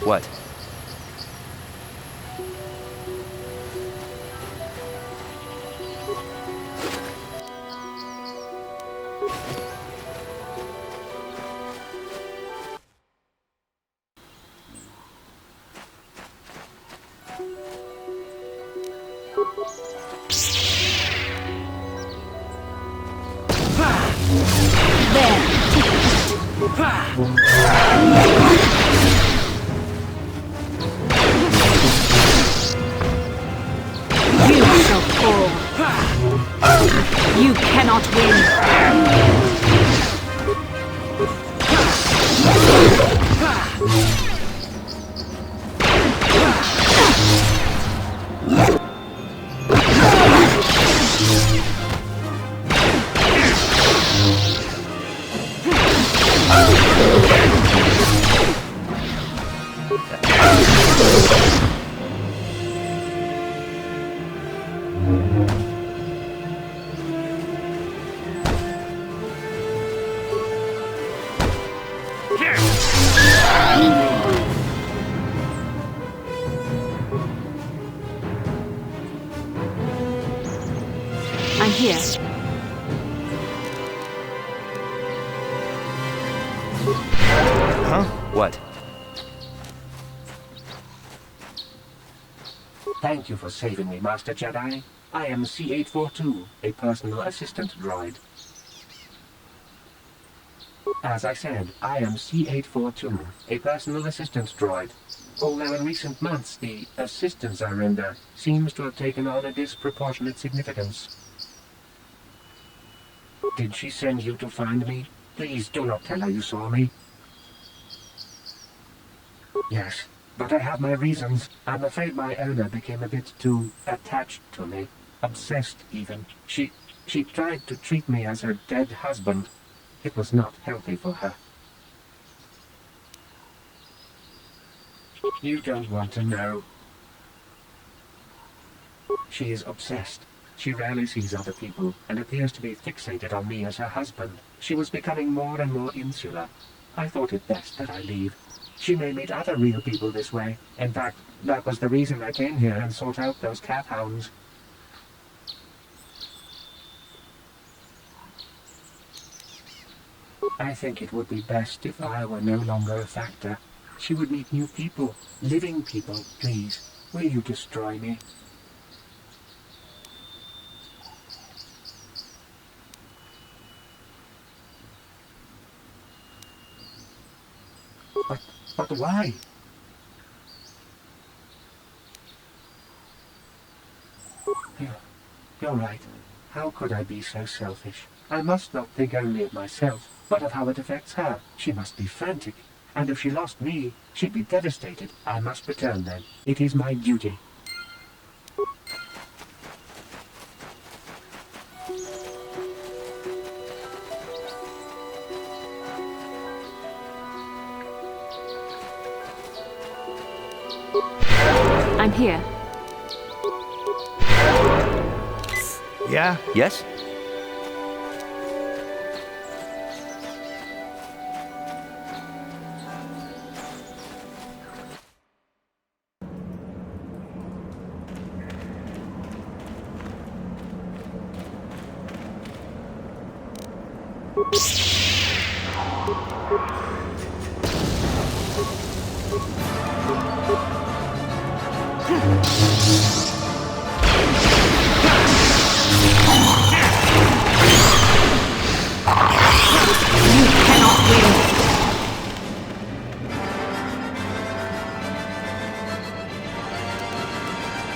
What? You shall fall. You cannot win. I'm here. Huh? What? Thank you for saving me, Master Jedi. I am C-842, a personal assistant droid. As I said, I am C-842, a personal assistant droid. Although in recent months the assistance I render seems to have taken on a disproportionate significance. Did she send you to find me? Please do not tell her you saw me. Yes, but I have my reasons. I'm afraid my owner became a bit too attached to me. Obsessed, even. She tried to treat me as her dead husband. It was not healthy for her. You don't want to know. She is obsessed. She rarely sees other people and appears to be fixated on me as her husband. She was becoming more and more insular. I thought it best that I leave. She may meet other real people this way. In fact, that was the reason I came here and sought out those cat hounds. I think it would be best if I were no longer a factor. She would meet new people, living people. Please, will you destroy me? But why? You're right. How could I be so selfish? I must not think only of myself, but of how it affects her. She must be frantic. And if she lost me, she'd be devastated. I must return then. It is my duty. I'm here. Yeah? Yes?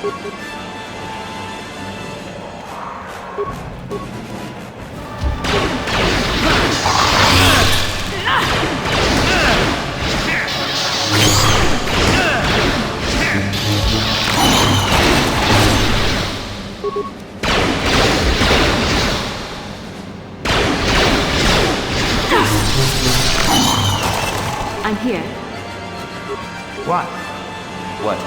I'm here. What? What?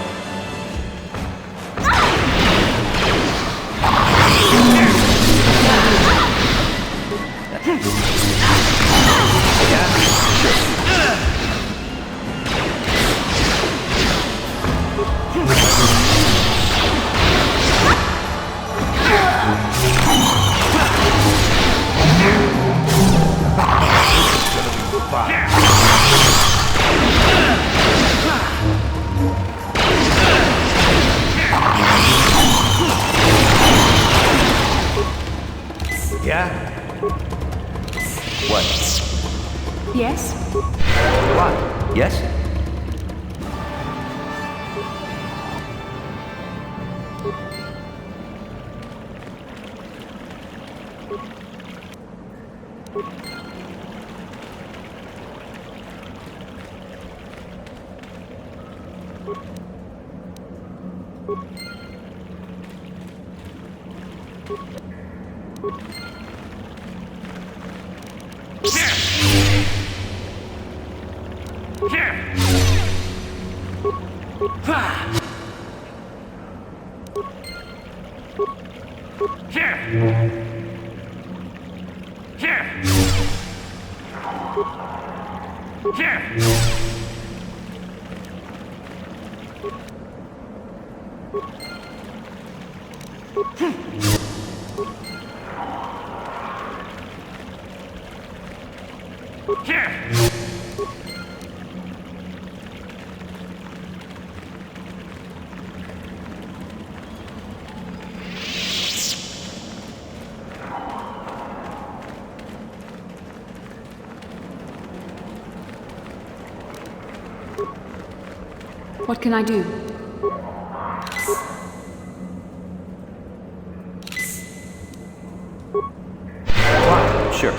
Yeah? What? Yes? What? Yes? What can I do? Sure.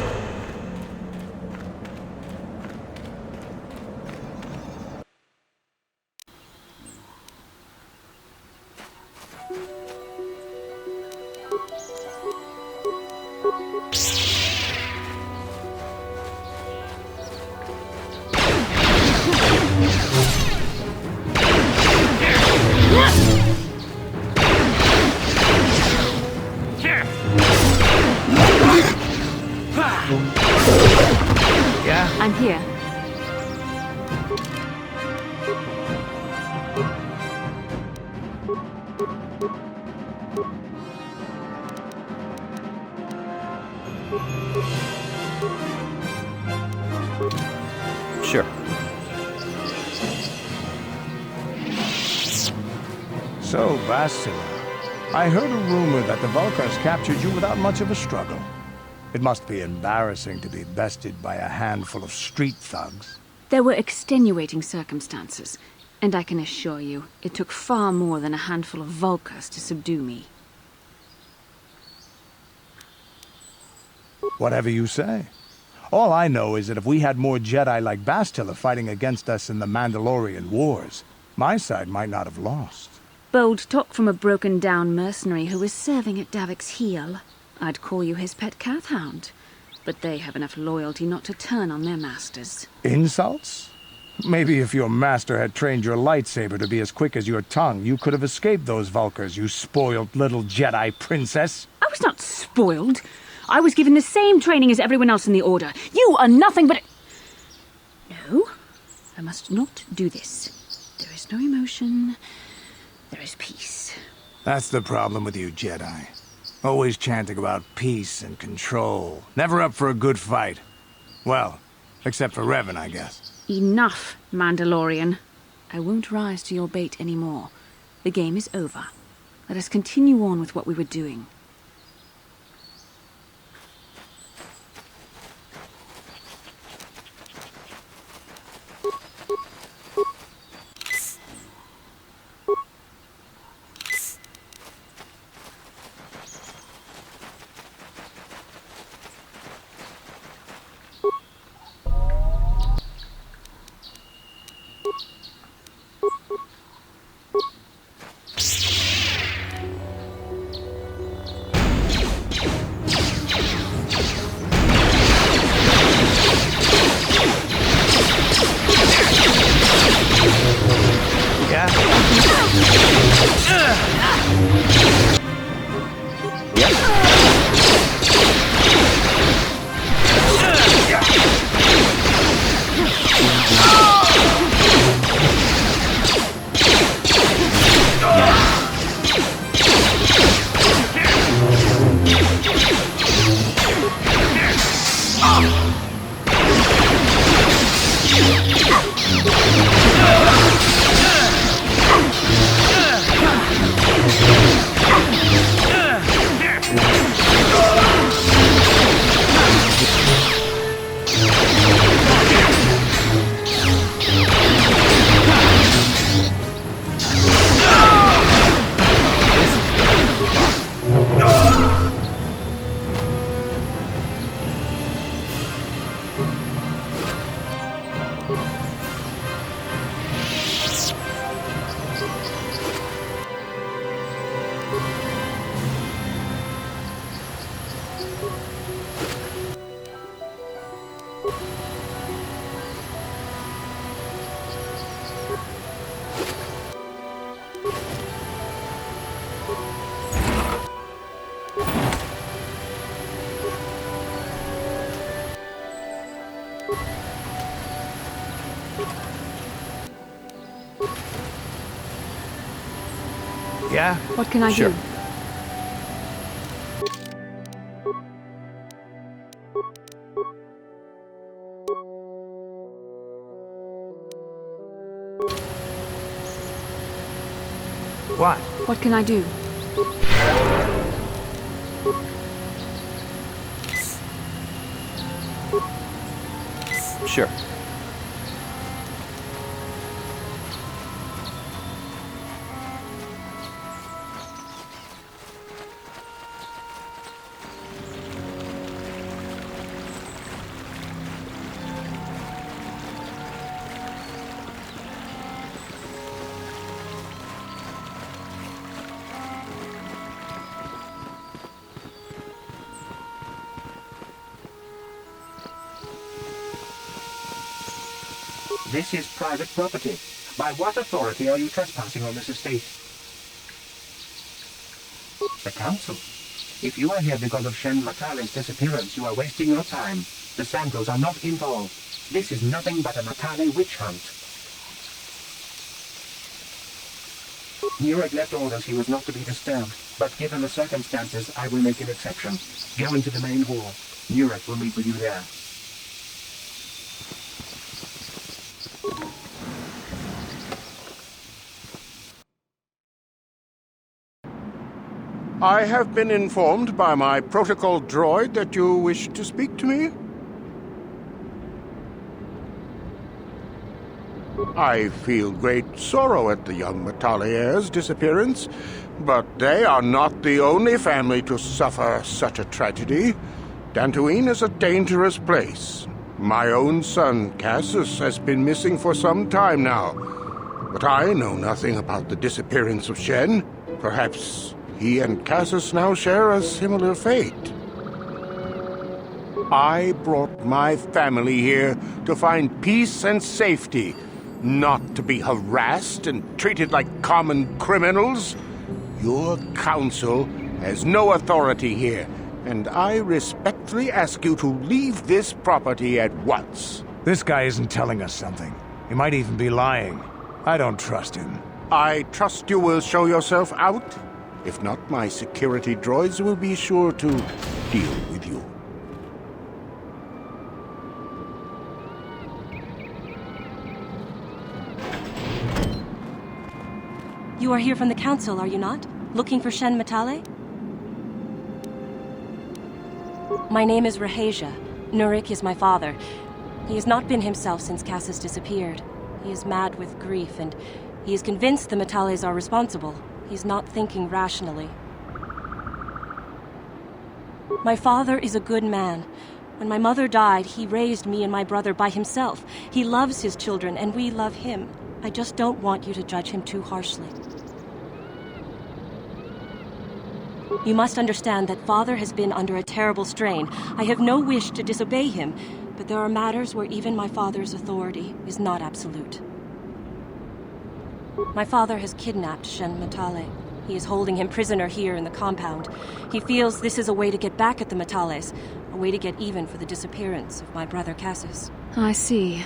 Yeah? I'm here. Sure. So, Bastila, I heard a rumor that the Vulkars captured you without much of a struggle. It must be embarrassing to be bested by a handful of street thugs. There were extenuating circumstances, and I can assure you, it took far more than a handful of Vulkars to subdue me. Whatever you say. All I know is that if we had more Jedi like Bastila fighting against us in the Mandalorian Wars, my side might not have lost. Bold talk from a broken-down mercenary who was serving at Davik's heel. I'd call you his pet cat-hound, but they have enough loyalty not to turn on their masters. Insults? Maybe if your master had trained your lightsaber to be as quick as your tongue, you could have escaped those Vulkars, you spoiled little Jedi princess. I was not spoiled. I was given the same training as everyone else in the Order. You are nothing but... No, I must not do this. There is no emotion. There is peace. That's the problem with you Jedi. Always chanting about peace and control. Never up for a good fight. Well, except for Revan, I guess. Enough, Mandalorian. I won't rise to your bait anymore. The game is over. Let us continue on with what we were doing. Yeah? What can I Sure. do? What? What can I do? Sure. This is private property. By what authority are you trespassing on this estate? The council. If you are here because of Shen Matale's disappearance, you are wasting your time. The Sandros are not involved. This is nothing but a Matale witch hunt. Nurek left orders he was not to be disturbed, but given the circumstances, I will make an exception. Go into the main hall. Nurek will meet with you there. I have been informed by my protocol droid that you wish to speak to me. I feel great sorrow at the young Matale heirs' disappearance, but they are not the only family to suffer such a tragedy. Dantooine is a dangerous place. My own son, Cassius, has been missing for some time now, but I know nothing about the disappearance of Shen. Perhaps he and Cassius now share a similar fate. I brought my family here to find peace and safety, not to be harassed and treated like common criminals. Your council has no authority here, and I respectfully ask you to leave this property at once. This guy isn't telling us something. He might even be lying. I don't trust him. I trust you will show yourself out. If not, my security droids will be sure to deal with you. You are here from the council, are you not? Looking for Shen Matale? My name is Rahasia. Nurek is my father. He has not been himself since Cassius disappeared. He is mad with grief, and he is convinced the Matales are responsible. He's not thinking rationally. My father is a good man. When my mother died, he raised me and my brother by himself. He loves his children, and we love him. I just don't want you to judge him too harshly. You must understand that Father has been under a terrible strain. I have no wish to disobey him, but there are matters where even my father's authority is not absolute. My father has kidnapped Shen Matale. He is holding him prisoner here in the compound. He feels this is a way to get back at the Matales, a way to get even for the disappearance of my brother Cassius. I see.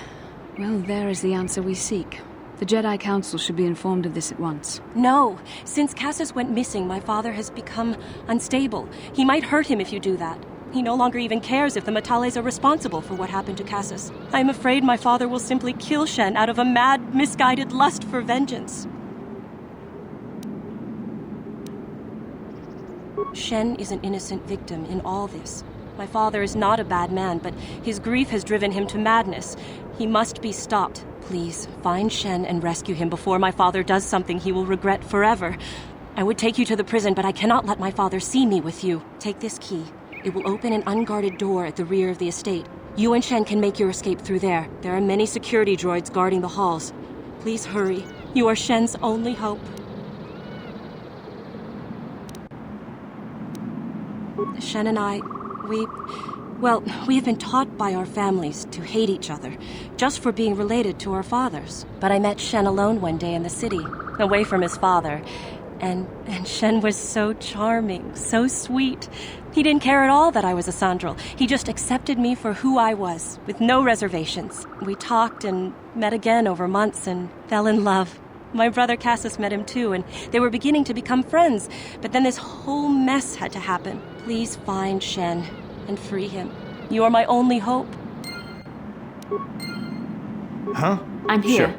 Well, there is the answer we seek. The Jedi Council should be informed of this at once. No! Since Cassius went missing, my father has become unstable. He might hurt him if you do that. He no longer even cares if the Matales are responsible for what happened to Cassius. I am afraid my father will simply kill Shen out of a mad, misguided lust for vengeance. Shen is an innocent victim in all this. My father is not a bad man, but his grief has driven him to madness. He must be stopped. Please, find Shen and rescue him before my father does something he will regret forever. I would take you to the prison, but I cannot let my father see me with you. Take this key. It will open an unguarded door at the rear of the estate. You and Shen can make your escape through there. There are many security droids guarding the halls. Please hurry. You are Shen's only hope. Shen and I, we have been taught by our families to hate each other, just for being related to our fathers. But I met Shen alone one day in the city, away from his father. And Shen was so charming, so sweet. He didn't care at all that I was a Sandral. He just accepted me for who I was, with no reservations. We talked and met again over months and fell in love. My brother Cassius met him too, and they were beginning to become friends. But then this whole mess had to happen. Please find Shen and free him. You are my only hope. Huh? I'm here. Sure.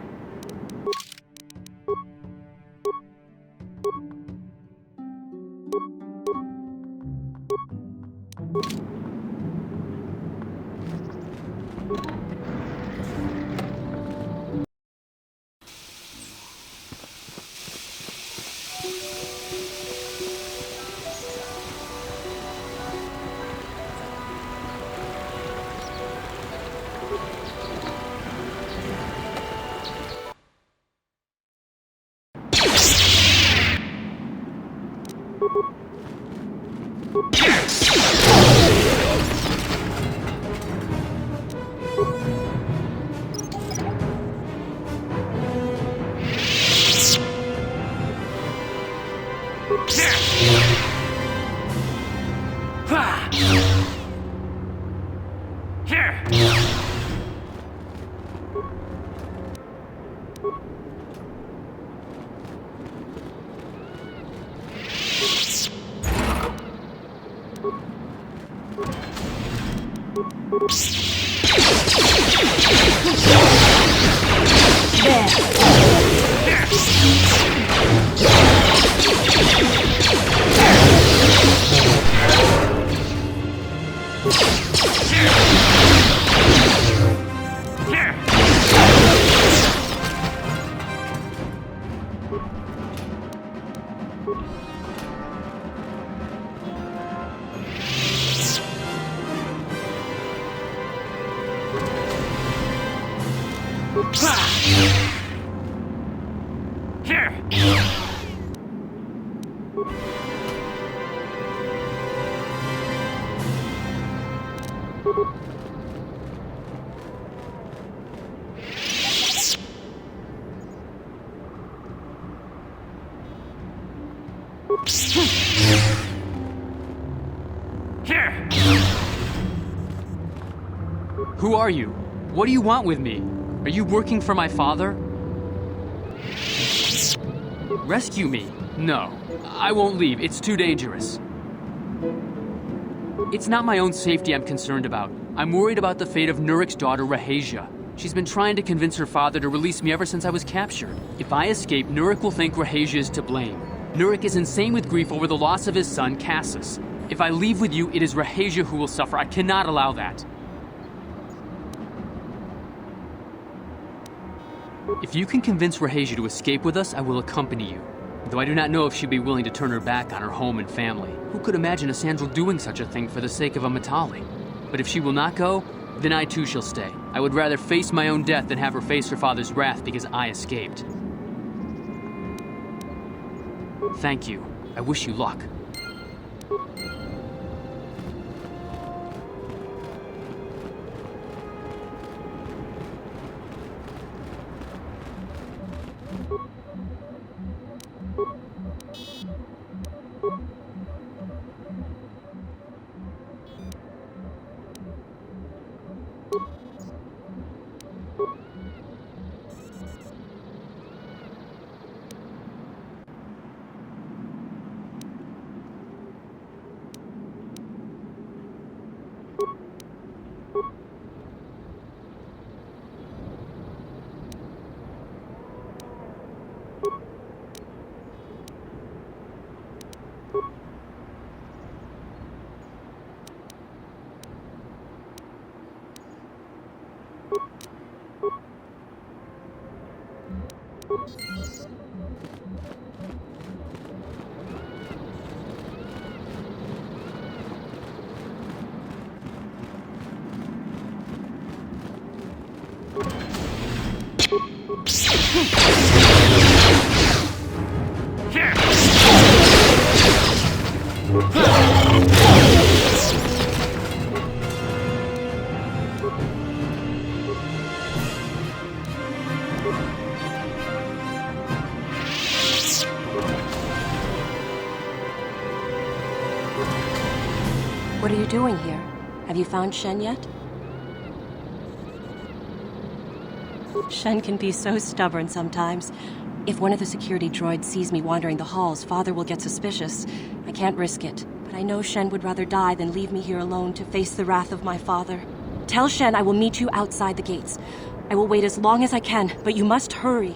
Who are you? What do you want with me? Are you working for my father? Rescue me? No. I won't leave. It's too dangerous. It's not my own safety I'm concerned about. I'm worried about the fate of Nurik's daughter, Rahasia. She's been trying to convince her father to release me ever since I was captured. If I escape, Nurik will think Rahasia is to blame. Nurik is insane with grief over the loss of his son, Cassius. If I leave with you, it is Rahasia who will suffer. I cannot allow that. If you can convince Rahasia to escape with us, I will accompany you. Though I do not know if she'd be willing to turn her back on her home and family. Who could imagine a Sandral doing such a thing for the sake of a Matali? But if she will not go, then I too shall stay. I would rather face my own death than have her face her father's wrath because I escaped. Thank you. I wish you luck. What are you doing here? Have you found Shen yet? Shen can be so stubborn sometimes. If one of the security droids sees me wandering the halls, Father will get suspicious. I can't risk it, but I know Shen would rather die than leave me here alone to face the wrath of my father. Tell Shen I will meet you outside the gates. I will wait as long as I can, but you must hurry.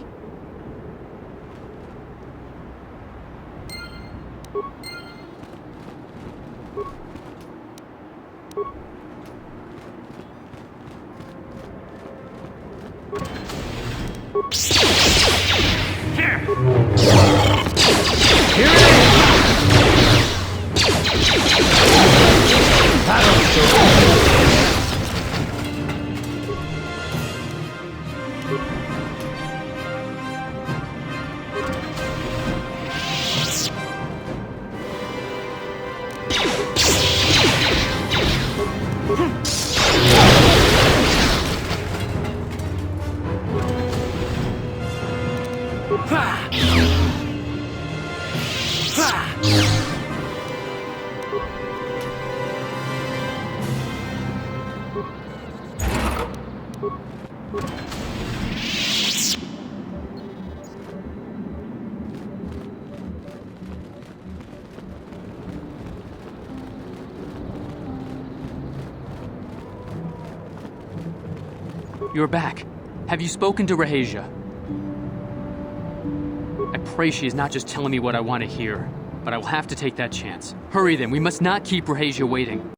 You're back. Have you spoken to Rahasia? I pray she is not just telling me what I want to hear, but I will have to take that chance. Hurry then, we must not keep Rahasia waiting.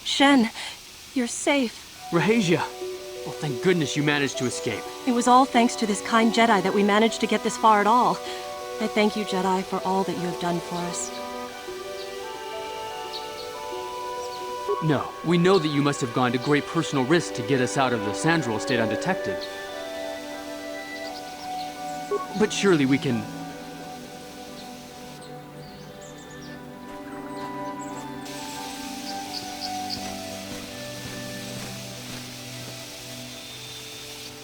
Shen, you're safe. Rahasia! Well, thank goodness you managed to escape. It was all thanks to this kind Jedi that we managed to get this far at all. I thank you, Jedi, for all that you have done for us. No, we know that you must have gone to great personal risk to get us out of the Sandral estate undetected. But surely we can...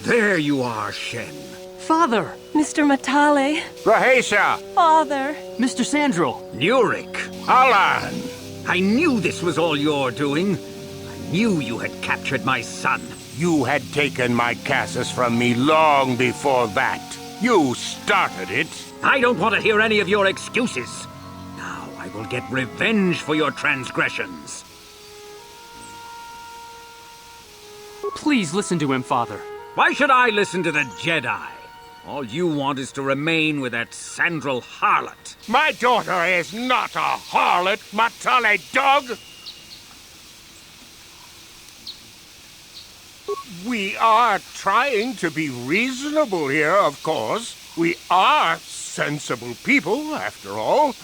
There you are, Shen. Father! Mr. Matale. Rahasia! Father. Mr. Sandral! Nurik! Alan! I knew this was all your doing. I knew you had captured my son. You had taken my Casus from me long before that. You started it. I don't want to hear any of your excuses. Now I will get revenge for your transgressions. Please listen to him, Father. Why should I listen to the Jedi? All you want is to remain with that Sandral harlot. My daughter is not a harlot, Matale dog! We are trying to be reasonable here, of course. We are sensible people, after all.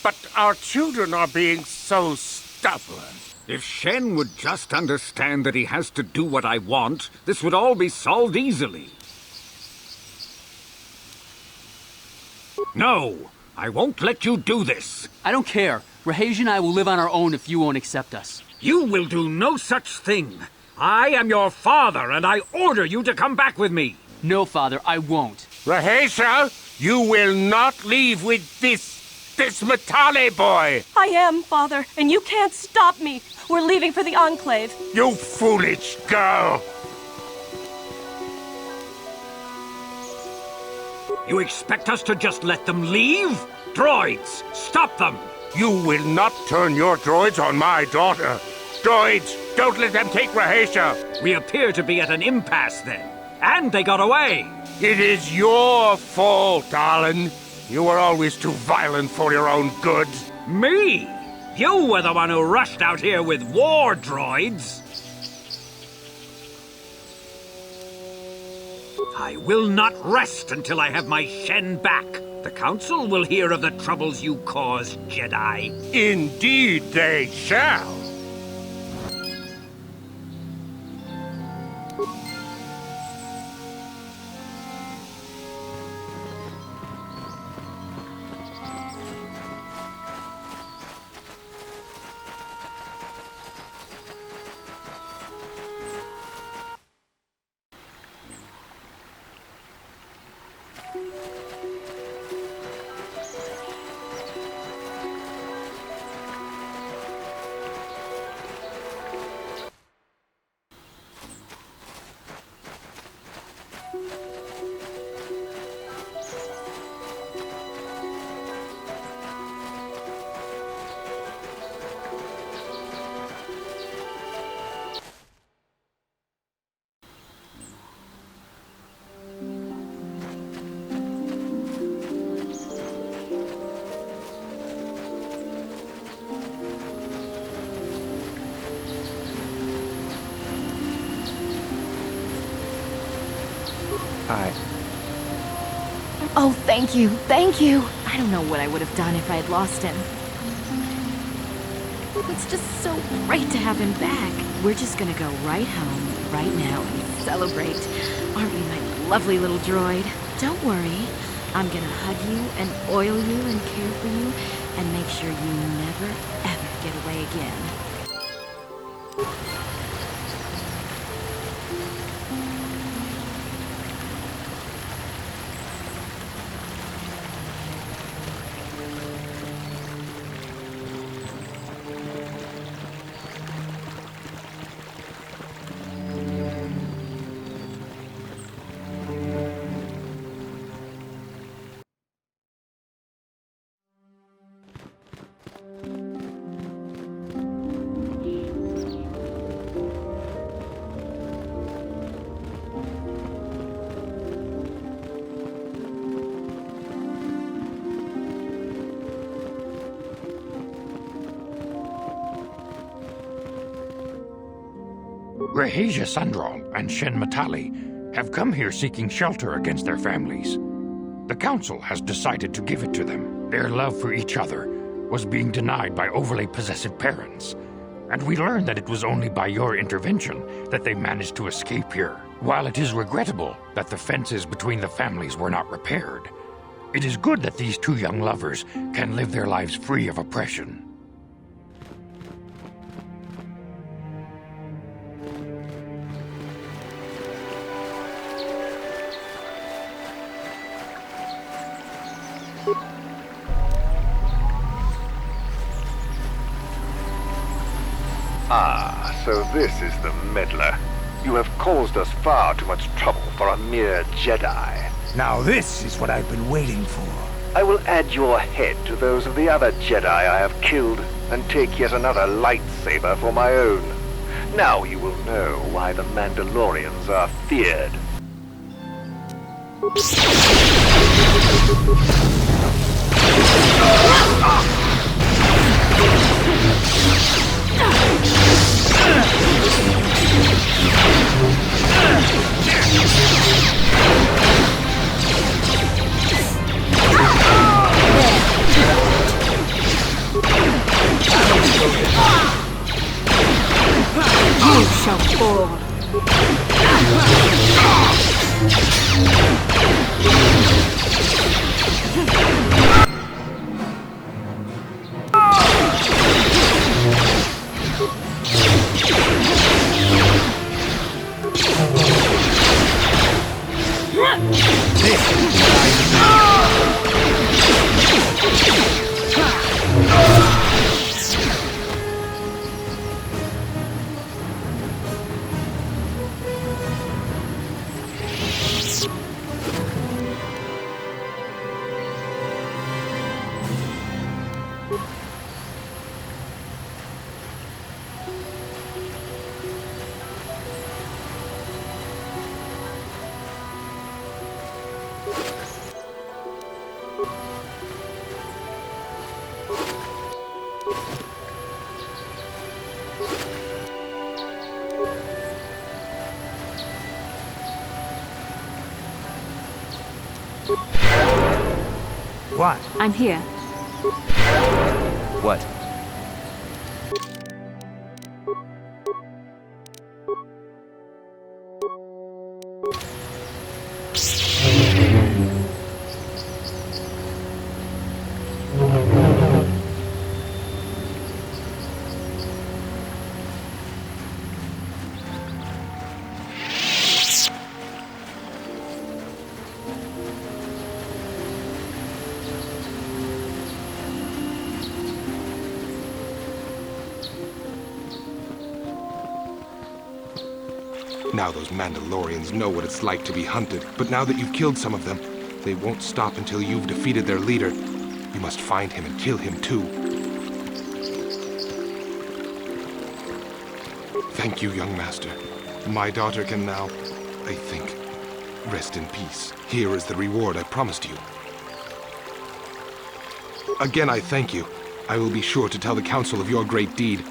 But our children are being so stubborn. If Shen would just understand that he has to do what I want, this would all be solved easily. No! I won't let you do this! I don't care. Rahasia and I will live on our own if you won't accept us. You will do no such thing! I am your father, and I order you to come back with me! No, Father, I won't. Rahasia, you will not leave with this Matale boy! I am, Father, and you can't stop me. We're leaving for the Enclave. You foolish girl! You expect us to just let them leave? Droids, stop them! You will not turn your droids on my daughter. Droids, don't let them take Rahasia. We appear to be at an impasse then. And they got away. It is your fault, Alan. You were always too violent for your own good. Me? You were the one who rushed out here with war droids. I will not rest until I have my Shen back. The Council will hear of the troubles you caused, Jedi. Indeed they shall. Hi. Oh, thank you, thank you. I don't know what I would have done if I had lost him. It's just so great to have him back. We're just gonna go right home, right now, and celebrate. Aren't we, my lovely little droid? Don't worry. I'm gonna hug you and oil you and care for you and make sure you never, ever get away again. Rahasia Sundral and Shen Matali have come here seeking shelter against their families. The Council has decided to give it to them. Their love for each other was being denied by overly possessive parents, and we learned that it was only by your intervention that they managed to escape here. While it is regrettable that the fences between the families were not repaired, it is good that these two young lovers can live their lives free of oppression. Ah, so this is the meddler. You have caused us far too much trouble for a mere Jedi. Now this is what I've been waiting for. I will add your head to those of the other Jedi I have killed, and take yet another lightsaber for my own. Now you will know why the Mandalorians are feared. You shall fall. What? I'm here. What? Now those Mandalorians know what it's like to be hunted, but now that you've killed some of them, they won't stop until you've defeated their leader. You must find him and kill him too. Thank you, young master. My daughter can now, I think, rest in peace. Here is the reward I promised you. Again, I thank you. I will be sure to tell the Council of your great deed.